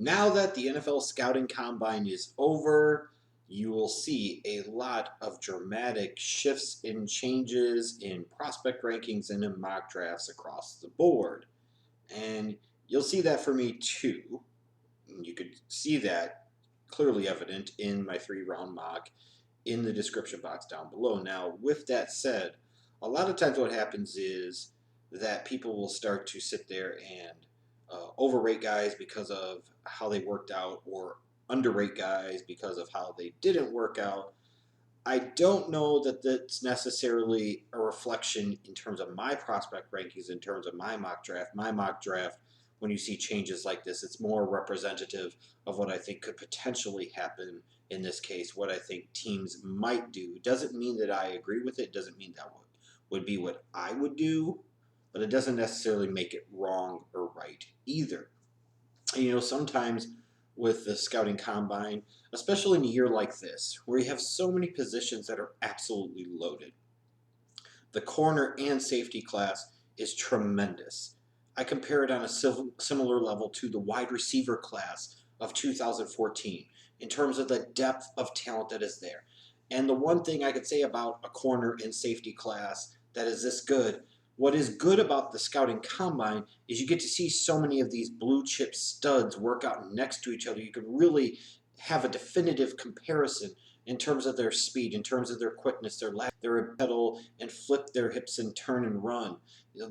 Now that the NFL scouting combine is over, you will see a lot of dramatic shifts and changes in prospect rankings and in mock drafts across the board. And you'll see that for me too. You could see that clearly evident in my 3-round mock in the description box down below. Now, with that said, a lot of times what happens is that people will start to sit there and overrate guys because of how they worked out or underrate guys because of how they didn't work out. I don't know that that's necessarily a reflection in terms of my prospect rankings, in terms of my mock draft. My mock draft, when you see changes like this, it's more representative of what I think could potentially happen in this case, what I think teams might do. Doesn't mean that I agree with it, doesn't mean that would be what I would do, but it doesn't necessarily make it wrong or right either. And, sometimes with the scouting combine, especially in a year like this, where you have so many positions that are absolutely loaded, the corner and safety class is tremendous. I compare it on a similar level to the wide receiver class of 2014 in terms of the depth of talent that is there. And the one thing I could say about a corner and safety class that is this good, what is good about the scouting combine is you get to see so many of these blue chip studs work out next to each other. You can really have a definitive comparison in terms of their speed, in terms of their quickness, their pedal and flip their hips and turn and run.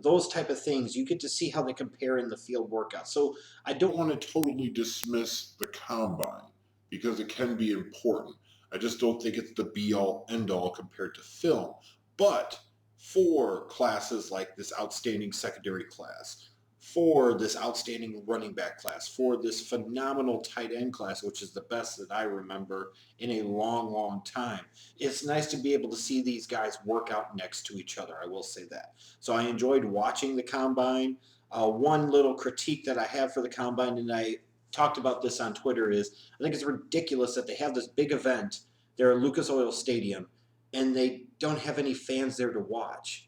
Those type of things, you get to see how they compare in the field workout. So I don't want to totally dismiss the combine because it can be important. I just don't think it's the be all end all compared to film. But for classes like this outstanding secondary class, for this outstanding running back class, for this phenomenal tight end class, which is the best that I remember in a long, long time, it's nice to be able to see these guys work out next to each other. I will say that. So I enjoyed watching the combine. One little critique that I have for the combine, and I talked about this on Twitter, is I think it's ridiculous that they have this big event there at Lucas Oil Stadium, and they don't have any fans there to watch.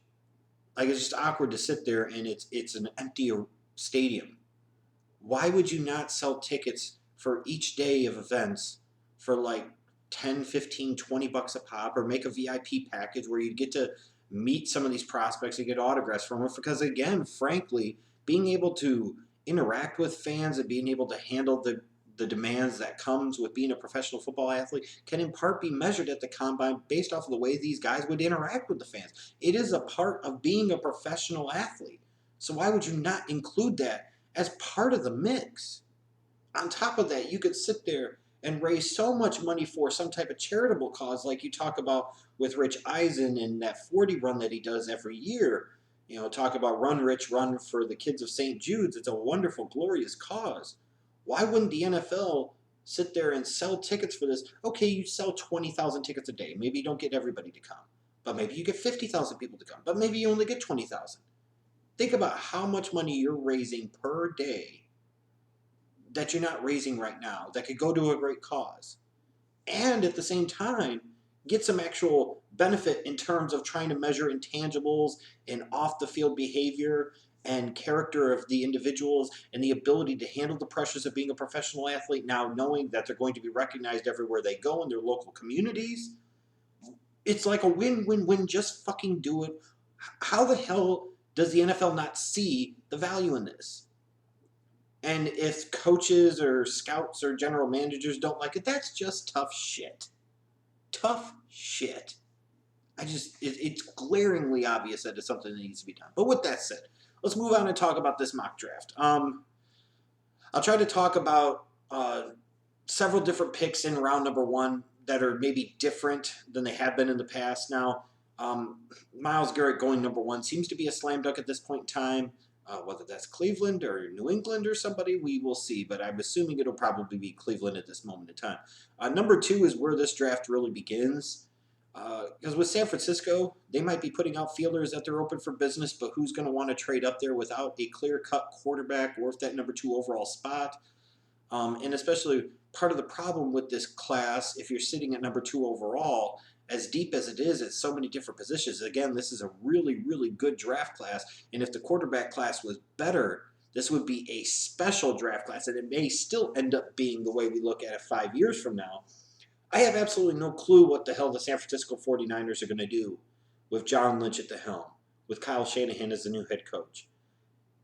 Like, it's just awkward to sit there and it's an empty stadium. Why would you not sell tickets for each day of events for like 10, 15, 20 bucks a pop, or make a VIP package where you get to meet some of these prospects and get autographs from them? Because again, frankly, being able to interact with fans and being able to handle the demands that comes with being a professional football athlete can in part be measured at the combine based off of the way these guys would interact with the fans. It is a part of being a professional athlete. So why would you not include that as part of the mix? On top of that, you could sit there and raise so much money for some type of charitable cause, like you talk about with Rich Eisen and that 40 run that he does every year. Talk about Run Rich, Run for the kids of St. Jude's. It's a wonderful, glorious cause. Why wouldn't the NFL sit there and sell tickets for this? Okay, you sell 20,000 tickets a day. Maybe you don't get everybody to come, but maybe you get 50,000 people to come, but maybe you only get 20,000. Think about how much money you're raising per day that you're not raising right now that could go to a great cause. And at the same time, get some actual benefit in terms of trying to measure intangibles and off the field behavior and character of the individuals and the ability to handle the pressures of being a professional athlete, now knowing that they're going to be recognized everywhere they go in their local communities. It's like a win-win-win. Just fucking do it. How the hell does the NFL not see the value in this? And if coaches or scouts or general managers don't like it, that's just tough shit. Tough shit. It's glaringly obvious that it's something that needs to be done. But with that said, let's move on and talk about this mock draft. I'll try to talk about several different picks in round number 1 that are maybe different than they have been in the past. Now, Myles Garrett going number 1 seems to be a slam dunk at this point in time. Whether that's Cleveland or New England or somebody, we will see. But I'm assuming it'll probably be Cleveland at this moment in time. Number 2 is where this draft really begins. Because with San Francisco, they might be putting out feelers that they're open for business, but who's going to want to trade up there without a clear-cut quarterback worth that number 2 overall spot? And especially part of the problem with this class, if you're sitting at number 2 overall, as deep as it is at so many different positions, again, this is a really, really good draft class. And if the quarterback class was better, This would be a special draft class, and it may still end up being the way we look at it 5 years from now. I have absolutely no clue what the hell the San Francisco 49ers are going to do with John Lynch at the helm, with Kyle Shanahan as the new head coach.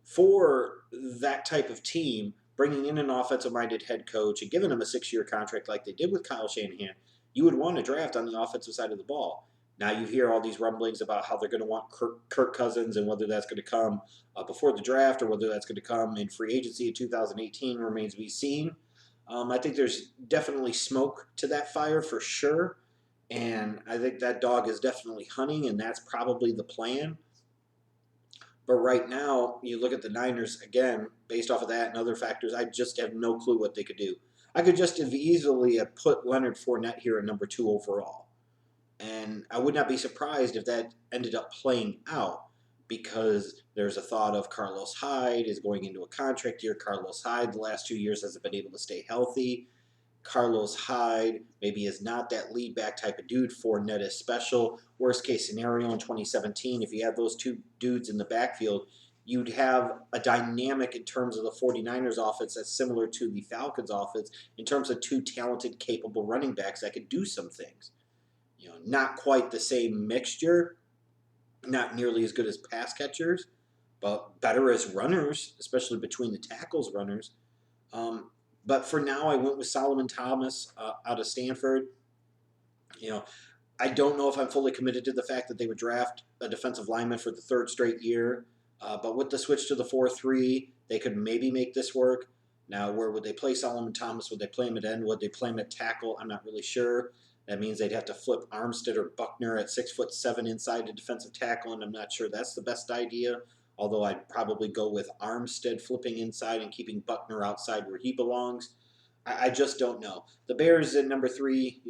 For that type of team, bringing in an offensive-minded head coach and giving him a 6-year contract like they did with Kyle Shanahan, you would want to draft on the offensive side of the ball. Now you hear all these rumblings about how they're going to want Kirk Cousins, and whether that's going to come before the draft or whether that's going to come in free agency in 2018 remains to be seen. I think there's definitely smoke to that fire for sure, and I think that dog is definitely hunting, and that's probably the plan. But right now, you look at the Niners, again, based off of that and other factors, I just have no clue what they could do. I could just have easily have put Leonard Fournette here at number 2 overall. And I would not be surprised if that ended up playing out, because there's a thought of Carlos Hyde is going into a contract year. Carlos Hyde the last 2 years hasn't been able to stay healthy. Carlos Hyde maybe is not that lead back type of dude. Fournette is special. Worst case scenario in 2017, if you had those two dudes in the backfield, you'd have a dynamic in terms of the 49ers offense that's similar to the Falcons offense in terms of two talented, capable running backs that could do some things. Not quite the same mixture, not nearly as good as pass catchers, but better as runners, especially between the tackles runners. But for now, I went with Solomon Thomas out of Stanford. I don't know if I'm fully committed to the fact that they would draft a defensive lineman for the 3rd straight year. But with the switch to the 4-3, they could maybe make this work. Now, where would they play Solomon Thomas? Would they play him at end? Would they play him at tackle? I'm not really sure. That means they'd have to flip Armstead or Buckner at 6'7" inside to defensive tackle, and I'm not sure that's the best idea. Although I'd probably go with Armstead flipping inside and keeping Buckner outside where he belongs. I just don't know. The Bears at number 3,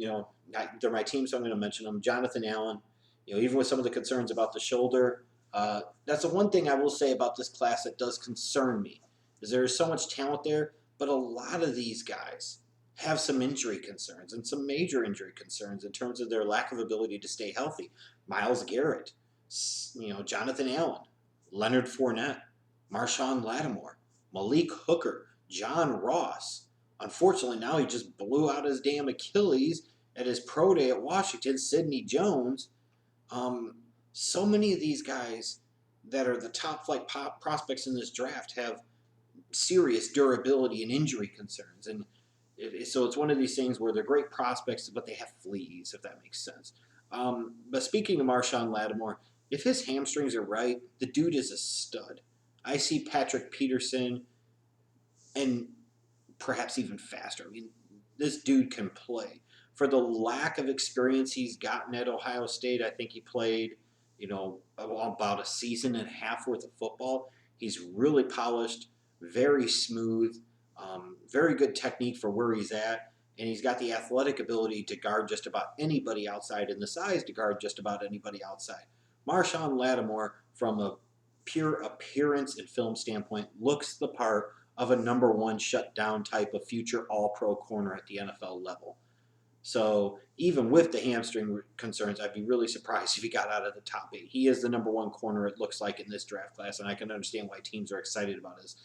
they're my team, so I'm going to mention them. Jonathan Allen, even with some of the concerns about the shoulder, that's the one thing I will say about this class that does concern me, is there is so much talent there, but a lot of these guys have some injury concerns, and some major injury concerns in terms of their lack of ability to stay healthy. Myles Garrett, Jonathan Allen, Leonard Fournette, Marshon Lattimore, Malik Hooker, John Ross. Unfortunately, now he just blew out his damn Achilles at his pro day at Washington. Sidney Jones. So many of these guys that are the top flight prospects in this draft have serious durability and injury concerns, and so it's one of these things where they're great prospects, but they have fleas, if that makes sense. But speaking of Marshon Lattimore, if his hamstrings are right, the dude is a stud. I see Patrick Peterson, and perhaps even faster. I mean, this dude can play. For the lack of experience he's gotten at Ohio State, I think he played, about a season and a half worth of football. He's really polished, very smooth, very good technique for where he's at, and he's got the athletic ability to guard just about anybody outside and the size to guard just about anybody outside. Marshon Lattimore, from a pure appearance and film standpoint, looks the part of a number 1 shutdown type of future all-pro corner at the NFL level. So even with the hamstring concerns, I'd be really surprised if he got out of the top 8. He is the number 1 corner, it looks like, in this draft class, and I can understand why teams are excited about his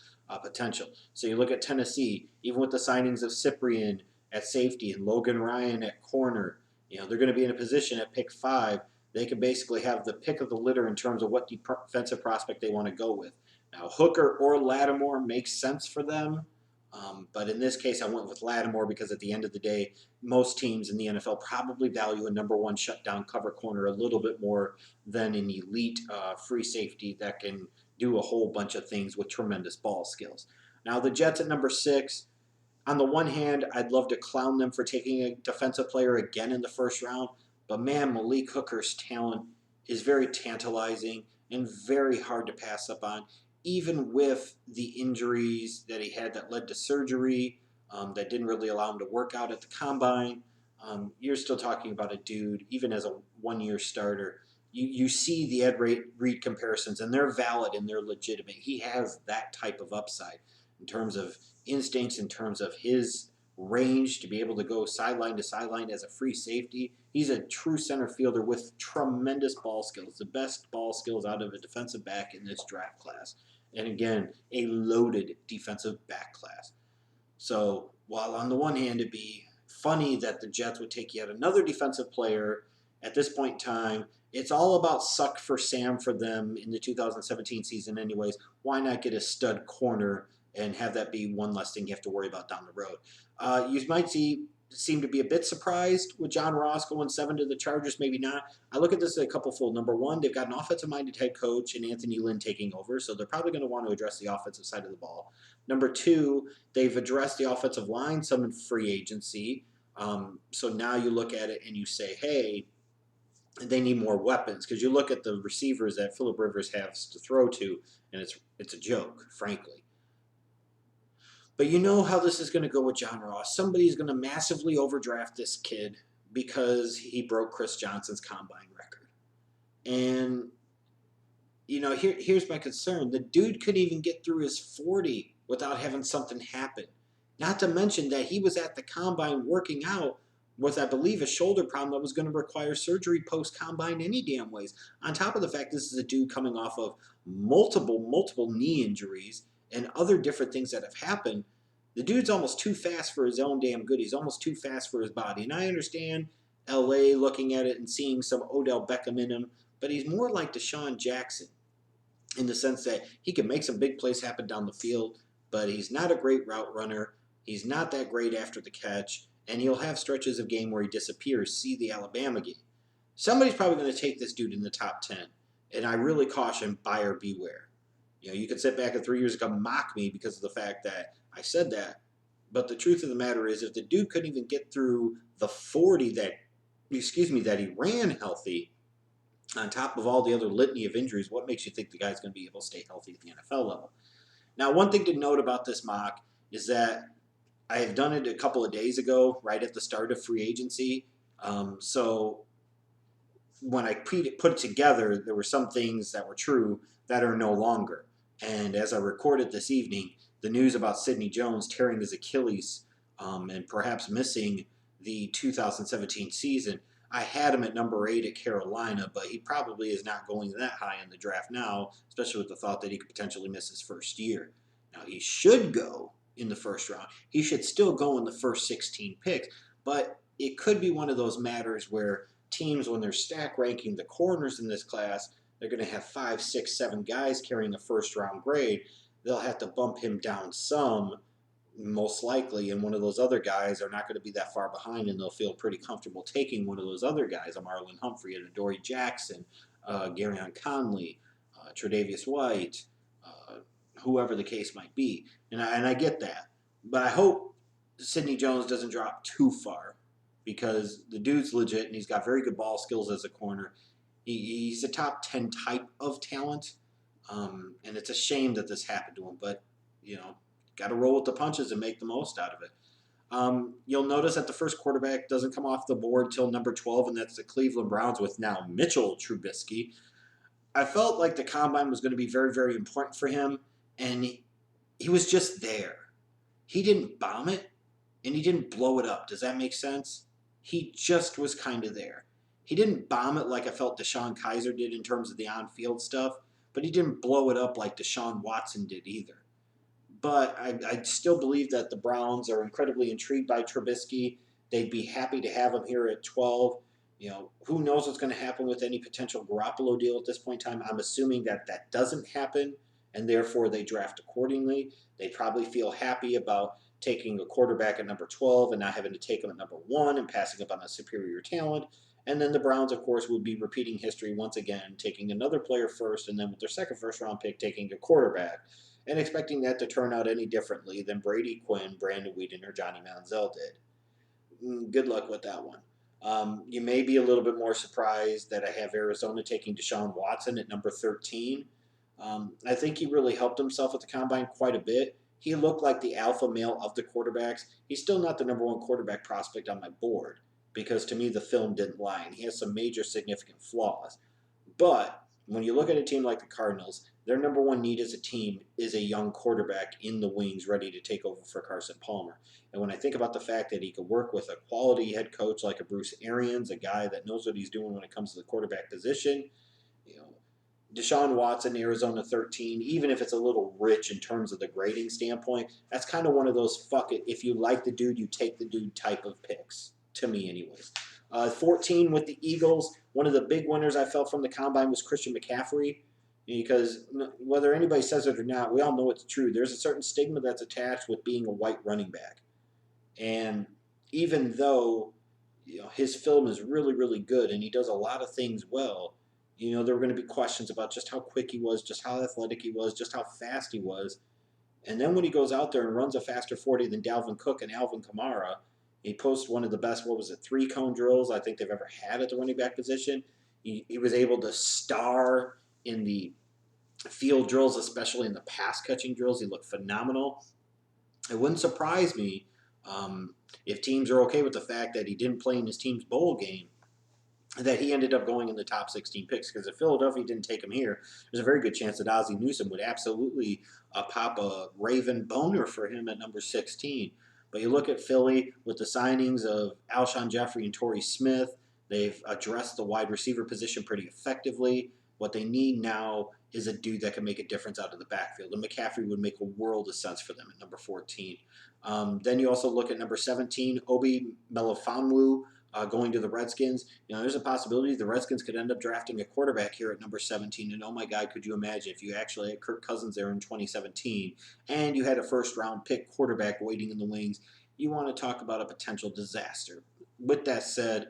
potential. So you look at Tennessee, even with the signings of Cyprien at safety and Logan Ryan at corner, they're going to be in a position at pick 5. They can basically have the pick of the litter in terms of what defensive prospect they want to go with. Now, Hooker or Lattimore makes sense for them. But in this case, I went with Lattimore because at the end of the day, most teams in the NFL probably value a number 1 shutdown cover corner a little bit more than an elite free safety that can do a whole bunch of things with tremendous ball skills. Now, the Jets at number 6, on the one hand, I'd love to clown them for taking a defensive player again in the first round, but man, Malik Hooker's talent is very tantalizing and very hard to pass up on. Even with the injuries that he had that led to surgery, that didn't really allow him to work out at the combine, you're still talking about a dude, even as a 1-year starter. You see the Ed Reed comparisons, and they're valid and they're legitimate. He has that type of upside in terms of instincts, in terms of his range to be able to go sideline to sideline as a free safety. He's a true center fielder with tremendous ball skills, the best ball skills out of a defensive back in this draft class. And again, a loaded defensive back class. So while on the one hand it'd be funny that the Jets would take yet another defensive player at this point in time, it's all about suck for Sam for them in the 2017 season anyways. Why not get a stud corner and have that be one less thing you have to worry about down the road? You might seem to be a bit surprised with John Ross going 7 to the Chargers, maybe not. I look at this as a couple fold. Number one, they've got an offensive-minded head coach and Anthony Lynn taking over, so they're probably going to want to address the offensive side of the ball. Number two, they've addressed the offensive line, some in free agency. So now you look at it and you say, hey, they need more weapons, because you look at the receivers that Phillip Rivers has to throw to, and it's a joke, frankly. But you know how this is going to go with John Ross. Somebody's going to massively overdraft this kid because he broke Chris Johnson's combine record. And, here's my concern. The dude couldn't even get through his 40 without having something happen. Not to mention that he was at the combine working out with, I believe, a shoulder problem that was going to require surgery post-combine any damn ways. On top of the fact this is a dude coming off of multiple knee injuries and other different things that have happened, the dude's almost too fast for his own damn good. He's almost too fast for his body. And I understand LA looking at it and seeing some Odell Beckham in him, but he's more like Deshaun Jackson in the sense that he can make some big plays happen down the field, but he's not a great route runner. He's not that great after the catch, and he'll have stretches of game where he disappears. See the Alabama game. Somebody's probably going to take this dude in the top 10, and I really caution buyer beware. You could sit back and 3 years ago mock me because of the fact that I said that, but the truth of the matter is if the dude couldn't even get through the 40 that he ran healthy, on top of all the other litany of injuries, what makes you think the guy's going to be able to stay healthy at the NFL level? Now, one thing to note about this mock is that I have done it a couple of days ago, right at the start of free agency. So when I put it together, there were some things that were true that are no longer. And as I recorded this evening, the news about Sidney Jones tearing his Achilles and perhaps missing the 2017 season, I had him at number 8 at Carolina, but he probably is not going that high in the draft now, especially with the thought that he could potentially miss his first year. Now, he should go in the first round. He should still go in the first 16 picks, but it could be one of those matters where teams, when they're stack ranking the corners in this class, they're going to have 5, 6, 7 guys carrying a first-round grade. They'll have to bump him down some, most likely, and one of those other guys are not going to be that far behind, and they'll feel pretty comfortable taking one of those other guys, a Marlon Humphrey, a Dory Jackson, Garrett Conley, Tre'Davious White, whoever the case might be. And I get that. But I hope Sidney Jones doesn't drop too far because the dude's legit, and he's got very good ball skills as a corner. He's a top 10 type of talent, and it's a shame that this happened to him. But, got to roll with the punches and make the most out of it. You'll notice that the first quarterback doesn't come off the board till number 12, and that's the Cleveland Browns with now Mitchell Trubisky. I felt like the combine was going to be very, very important for him, and he was just there. He didn't bomb it, and he didn't blow it up. Does that make sense? He just was kind of there. He didn't bomb it like I felt Deshaun Kaiser did in terms of the on-field stuff, but he didn't blow it up like Deshaun Watson did either. But I still believe that the Browns are incredibly intrigued by Trubisky. They'd be happy to have him here at 12. Who knows what's going to happen with any potential Garoppolo deal at this point in time. I'm assuming that doesn't happen, and therefore they draft accordingly. They probably feel happy about taking a quarterback at number 12 and not having to take him at number 1 and passing up on a superior talent. And then the Browns, of course, would be repeating history once again, taking another player first, and then with their second first-round pick, taking a quarterback, and expecting that to turn out any differently than Brady Quinn, Brandon Whedon, or Johnny Manziel did. Good luck with that one. You may be a little bit more surprised that I have Arizona taking Deshaun Watson at number 13. I think he really helped himself at the combine quite a bit. He looked like the alpha male of the quarterbacks. He's still not the number 1 quarterback prospect on my board because, to me, the film didn't lie, and he has some major significant flaws. But when you look at a team like the Cardinals, their number 1 need as a team is a young quarterback in the wings ready to take over for Carson Palmer. And when I think about the fact that he could work with a quality head coach like a Bruce Arians, a guy that knows what he's doing when it comes to the quarterback position, Deshaun Watson, Arizona 13, even if it's a little rich in terms of the grading standpoint, that's kind of one of those fuck it. If you like the dude, you take the dude type of picks, to me, anyways. 14 with the Eagles. One of the big winners I felt from the combine was Christian McCaffrey, because whether anybody says it or not, we all know it's true. There's a certain stigma that's attached with being a white running back. And even though his film is really, really good and he does a lot of things well, there were going to be questions about just how quick he was, just how athletic he was, just how fast he was. And then when he goes out there and runs a faster 40 than Dalvin Cook and Alvin Kamara, he posts one of the best, 3-cone drills I think they've ever had at the running back position. He was able to star in the field drills, especially in the pass-catching drills. He looked phenomenal. It wouldn't surprise me if teams are okay with the fact that he didn't play in his team's bowl game, that he ended up going in the top 16 picks. Because if Philadelphia didn't take him here, there's a very good chance that Ozzie Newsome would absolutely pop a Raven boner for him at number 16. But you look at Philly with the signings of Alshon Jeffrey and Torrey Smith. They've addressed the wide receiver position pretty effectively. What they need now is a dude that can make a difference out of the backfield. And McCaffrey would make a world of sense for them at number 14. Then you also look at number 17, Obi Melifonwu, going to the Redskins. There's a possibility the Redskins could end up drafting a quarterback here at number 17. And oh my God, could you imagine if you actually had Kirk Cousins there in 2017 and you had a first-round pick quarterback waiting in the wings? You want to talk about a potential disaster. With that said,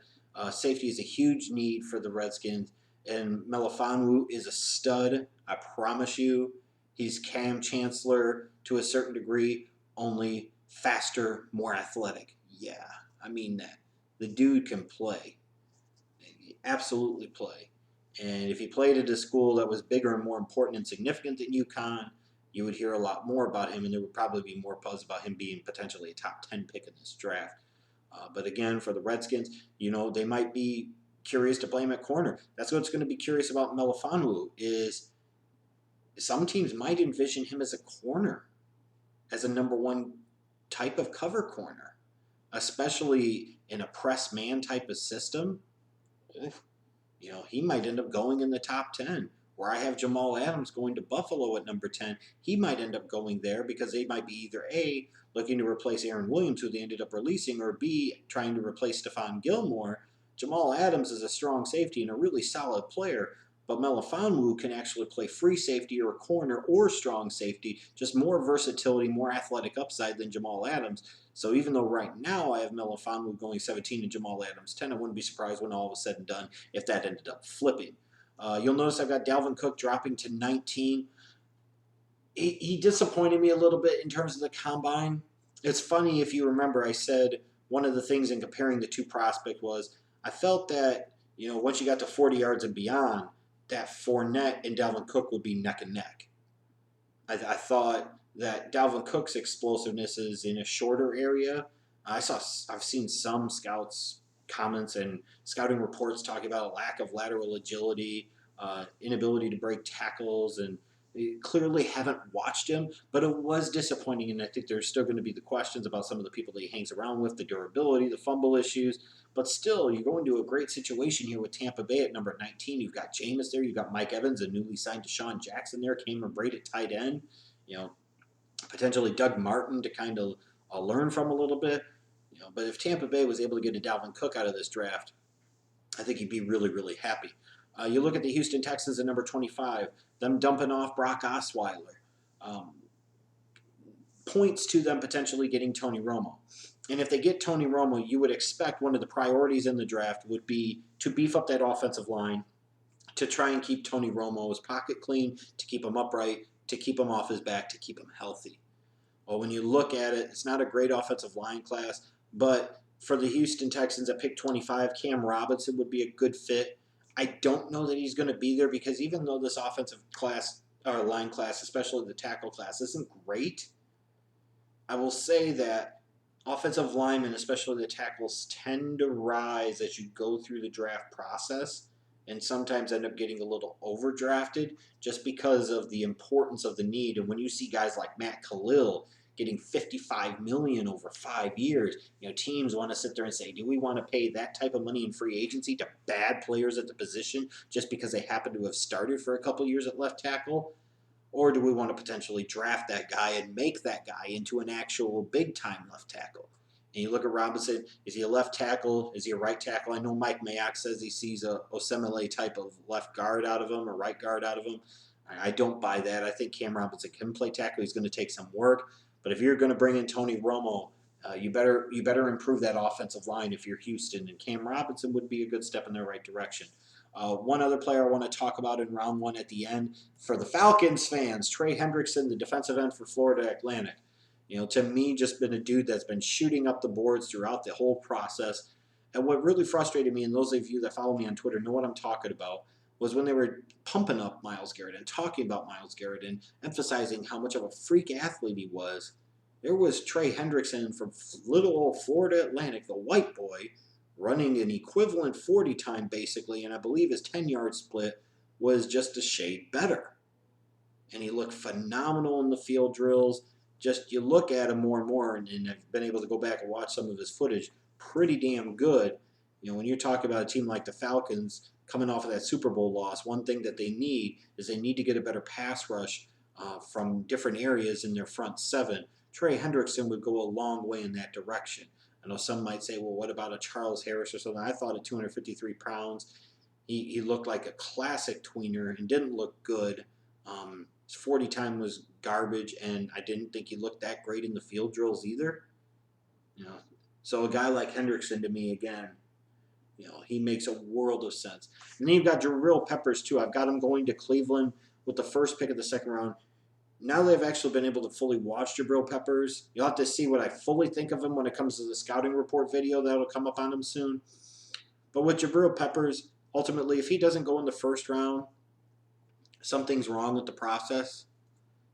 safety is a huge need for the Redskins. And Melifonwu is a stud, I promise you. He's Cam Chancellor to a certain degree, only faster, more athletic. Yeah, I mean that. The dude can play. Absolutely play. And if he played at a school that was bigger and more important and significant than UConn, you would hear a lot more about him, and there would probably be more buzz about him being potentially a top 10 pick in this draft. But again, for the Redskins, they might be curious to play him at corner. That's what's going to be curious about Melifonwu, is some teams might envision him as a corner, as a number one type of cover corner, especially in a press man type of system. He might end up going in the top 10. Where I have Jamal Adams going to Buffalo at number 10, he might end up going there because they might be either A, looking to replace Aaron Williams, who they ended up releasing, or B, trying to replace Stephon Gilmore. Jamal Adams is a strong safety and a really solid player, but Melifonwu can actually play free safety or a corner or strong safety, just more versatility, more athletic upside than Jamal Adams. So even though right now I have Melifonwu going 17 and Jamal Adams 10, I wouldn't be surprised when all is said and done if that ended up flipping. You'll notice I've got Dalvin Cook dropping to 19. He disappointed me a little bit in terms of the combine. It's funny, if you remember, I said one of the things in comparing the two prospects was I felt that, once you got to 40 yards and beyond, that Fournette and Dalvin Cook would be neck and neck. I thought that Dalvin Cook's explosiveness is in a shorter area. I've seen some scouts comments and scouting reports talking about a lack of lateral agility, inability to break tackles, and clearly haven't watched him, but it was disappointing, and I think there's still going to be the questions about some of the people that he hangs around with, the durability, the fumble issues, but still, you're going to a great situation here with Tampa Bay at number 19. You've got Jameis there, you've got Mike Evans, a newly signed Deshaun Jackson there, Cameron Braid at tight end, potentially Doug Martin to kind of learn from a little bit. But if Tampa Bay was able to get a Dalvin Cook out of this draft, I think he'd be really, really happy. You look at the Houston Texans at number 25, them dumping off Brock Osweiler, points to them potentially getting Tony Romo. And if they get Tony Romo, you would expect one of the priorities in the draft would be to beef up that offensive line, to try and keep Tony Romo's pocket clean, to keep him upright, to keep him off his back, to keep him healthy. Well, when you look at it, it's not a great offensive line class, but for the Houston Texans at pick 25, Cam Robinson would be a good fit. I don't know that he's going to be there because even though this offensive class, or line class, especially the tackle class, isn't great, I will say that offensive linemen, especially the tackles, tend to rise as you go through the draft process and sometimes end up getting a little overdrafted just because of the importance of the need. And when you see guys like Matt Khalil getting $55 million over 5 years. Teams want to sit there and say, do we want to pay that type of money in free agency to bad players at the position just because they happen to have started for a couple years at left tackle? Or do we want to potentially draft that guy and make that guy into an actual big-time left tackle? And you look at Robinson, is he a left tackle? Is he a right tackle? I know Mike Mayock says he sees a Osemele type of left guard out of him or right guard out of him. I don't buy that. I think Cam Robinson can play tackle. He's going to take some work. But if you're going to bring in Tony Romo, you better improve that offensive line if you're Houston. And Cam Robinson would be a good step in the right direction. One other player I want to talk about in round one at the end, for the Falcons fans, Trey Hendrickson, the defensive end for Florida Atlantic. To me, just been a dude that's been shooting up the boards throughout the whole process. And what really frustrated me, and those of you that follow me on Twitter know what I'm talking about, was when they were pumping up Myles Garrett and talking about Myles Garrett and emphasizing how much of a freak athlete he was. There was Trey Hendrickson from little old Florida Atlantic, the white boy, running an equivalent 40 time basically, and I believe his 10-yard split was just a shade better. And he looked phenomenal in the field drills. Just you look at him more and more, and I've been able to go back and watch some of his footage, pretty damn good. When you're talking about a team like the Falcons coming off of that Super Bowl loss, one thing that they need is they need to get a better pass rush from different areas in their front seven. Trey Hendrickson would go a long way in that direction. I know some might say, well, what about a Charles Harris or something? I thought at 253 pounds, he looked like a classic tweener and didn't look good. His 40 time was garbage, and I didn't think he looked that great in the field drills either. So a guy like Hendrickson, to me, again, he makes a world of sense. And then you've got Jabrill Peppers, too. I've got him going to Cleveland with the first pick of the second round. Now they've actually been able to fully watch Jabrill Peppers. You'll have to see what I fully think of him when it comes to the scouting report video that'll come up on him soon. But with Jabrill Peppers, ultimately, if he doesn't go in the first round, something's wrong with the process.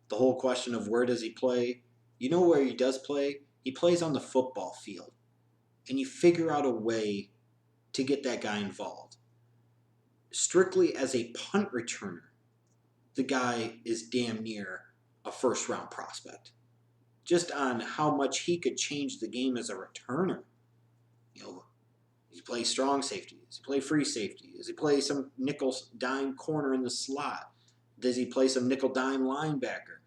The whole question of where does he play? Where he does play? He plays on the football field. And you figure out a way to get that guy involved. Strictly as a punt returner, the guy is damn near a first-round prospect. Just on how much he could change the game as a returner. Does he play strong safety? Does he play free safety? Does he play some nickel dime corner in the slot? Does he play some nickel dime linebacker?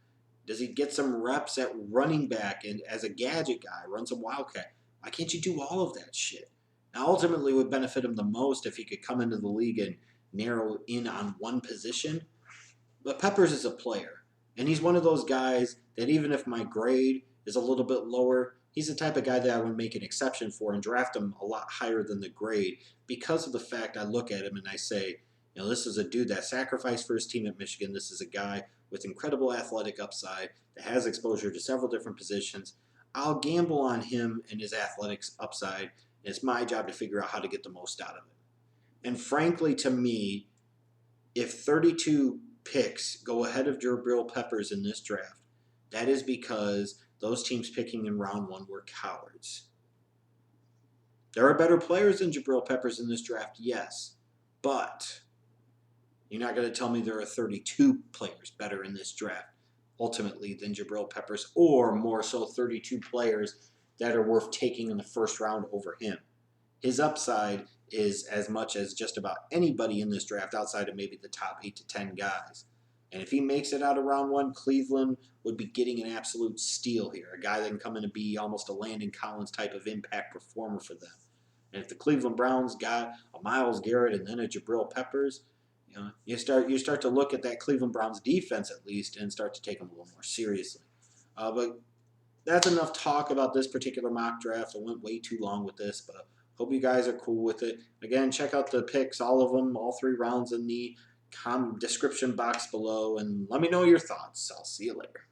Does he get some reps at running back and as a gadget guy, run some wildcat? Why can't you do all of that shit? Now, ultimately, it would benefit him the most if he could come into the league and narrow in on one position. But Peppers is a player, and he's one of those guys that even if my grade is a little bit lower, he's the type of guy that I would make an exception for and draft him a lot higher than the grade because of the fact I look at him and I say, this is a dude that sacrificed for his team at Michigan. This is a guy with incredible athletic upside that has exposure to several different positions. I'll gamble on him and his athletics upside. It's my job to figure out how to get the most out of it. And frankly, to me, if 32 picks go ahead of Jabrill Peppers in this draft, that is because those teams picking in round one were cowards. There are better players than Jabrill Peppers in this draft, yes, but you're not going to tell me there are 32 players better in this draft ultimately than Jabrill Peppers, or more so 32 players that are worth taking in the first round over him. His upside is as much as just about anybody in this draft outside of maybe the top 8 to 10 guys. And if he makes it out of round one, Cleveland would be getting an absolute steal here, a guy that can come in and be almost a Landon Collins type of impact performer for them. And if the Cleveland Browns got a Myles Garrett and then a Jabrill Peppers, you start to look at that Cleveland Browns defense at least and start to take them a little more seriously. But that's enough talk about this particular mock draft. I went way too long with this, but hope you guys are cool with it. Again, check out the picks, all of them, all 3 rounds in the description box below, and let me know your thoughts. I'll see you later.